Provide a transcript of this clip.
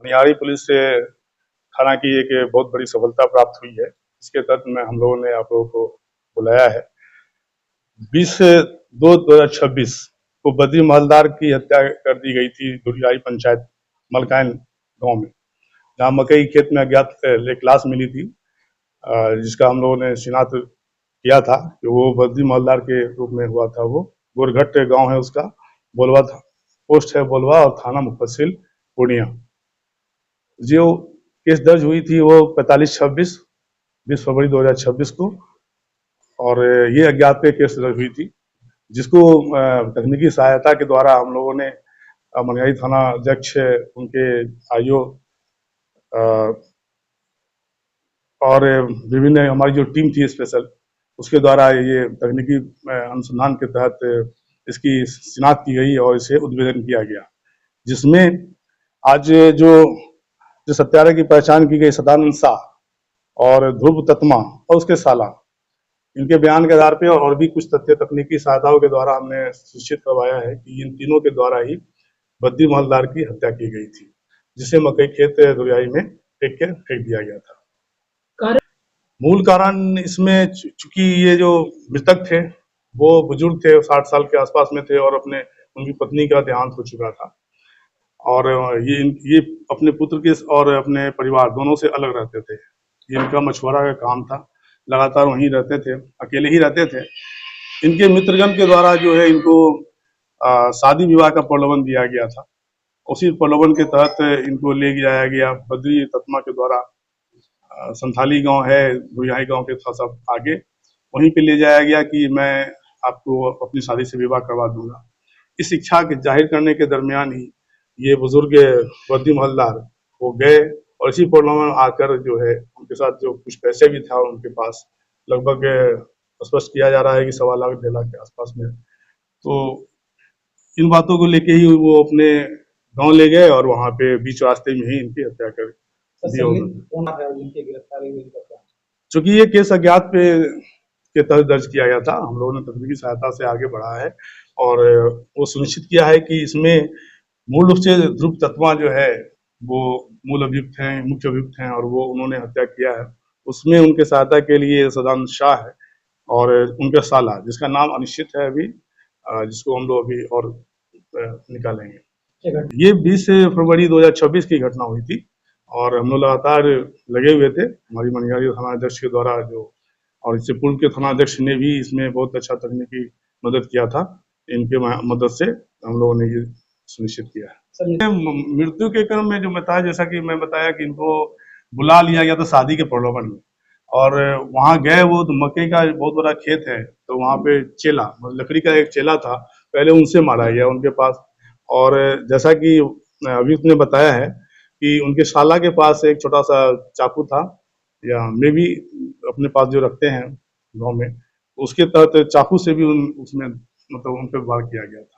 Manihari police से थाना की एक बहुत बड़ी सफलता प्राप्त हुई है। इसके तहत में हम लोगों ने आप लोगों को बुलाया है। 20/2/2026 को बद्री महलदार की हत्या कर दी गई थी दुरियाई पंचायत मलकाइन गांव में, जहां मकई खेत में अज्ञात एक लाश मिली थी, जिसका हम लोगों ने शिनाख्त किया था कि वो बद्री महलदार के रूप में हुआ था। वो गोरघट गांव है उसका, बोलवा पोस्ट है बोलवा और थाना मुफस्सिल पूर्णिया। जो केस दर्ज हुई थी वो 45/26 20 फरवरी 2026 को, और ये अज्ञात पे केस दर्ज हुई थी, जिसको तकनीकी सहायता के द्वारा हम लोगों ने मनिहारी थाना अध्यक्ष, उनके आईओ और विभिन्न हमारी जो टीम थी स्पेशल, उसके द्वारा ये तकनीकी अनुसंधान के तहत इसकी शिनाख्त की गई और इसे उद्भेदन किया गया, जिसमें आज जो सत्यारा की पहचान की गई सदानंद शाह और ध्रुव तत्मा और उसके साला, इनके बयान के आधार पे और भी कुछ तथ्य तकनीकी सहायताओं के द्वारा हमने सुनिश्चित करवाया है कि इन तीनों के द्वारा ही बद्री महलदार की हत्या की गई थी, जिसे मकई खेत दुरियाई में फेंक दिया गया था। मूल कारण इसमें, चूंकि ये जो मृतक थे वो बुजुर्ग थे, 60 साल के आसपास में थे, और उनकी पत्नी का देहांत हो चुका था, और ये अपने पुत्र के और अपने परिवार दोनों से अलग रहते थे। ये इनका मछुआरा का काम था, लगातार वहीं रहते थे, अकेले ही रहते थे। इनके मित्रगण के द्वारा जो है इनको शादी विवाह का प्रलोभन दिया गया था। उसी प्रलोभन के तहत इनको ले जाया गया बद्री तत्मा के द्वारा, संथाली गांव है दुरियाई गांव के थोड़ा सा आगे, वहीं पे ले जाया गया कि मैं आपको अपनी शादी से विवाह करवा दूंगा। इस इच्छा के जाहिर करने के दरमियान ही ये बुजुर्ग बद्री महलदार वो गए, और इसी प्रलोभन आकर जो है उनके साथ जो कुछ पैसे भी था उनके पास, लगभग स्पष्ट किया जा रहा है कि 1.25 लाख 1.5 लाख के आसपास में, तो इन बातों को लेके ही वो अपने गांव ले गए और वहां पे बीच रास्ते में ही इनकी हत्या कर दी। चूंकि ये केस अज्ञात पे के तहत दर्ज किया गया था, हम लोगों ने तकनीकी सहायता से आगे बढ़ा है और वो सुनिश्चित किया है कि इसमें मूल रूप से ध्रुव तत्मा जो है वो मूल अभियुक्त हैं, मुख्य अभियुक्त हैं, और वो उन्होंने हत्या किया है। उसमें उनके सहायता के लिए सदानंद शाह है और उनका साला, जिसका नाम अनिश्चित है अभी, जिसको हम लोग अभी और निकालेंगे। ये 20 फरवरी 2026 की घटना हुई थी और हम लोग लगातार लगे हुए थे, हमारी मनिहारी थाना अध्यक्ष के द्वारा जो, और इससे पूर्व के थाना अध्यक्ष ने भी इसमें बहुत अच्छा तकनीकी मदद किया था। इनके मदद से हम लोगों ने ये सुनिश्चित किया है। मृत्यु के क्रम में जो बताया, जैसा कि मैं बताया कि इनको बुला लिया गया था शादी के प्रलोभन में, और वहां गए, वो मकई का बहुत बड़ा खेत है, तो वहां पे चेला, लकड़ी का एक चेला था, पहले उनसे मारा गया उनके पास। और जैसा कि अभियुक्त ने बताया है कि उनके साला के पास एक छोटा सा चाकू था, या मे भी अपने पास जो रखते हैं गांव में, उसके तहत चाकू से भी उसमें मतलब उन पर वार किया गया था।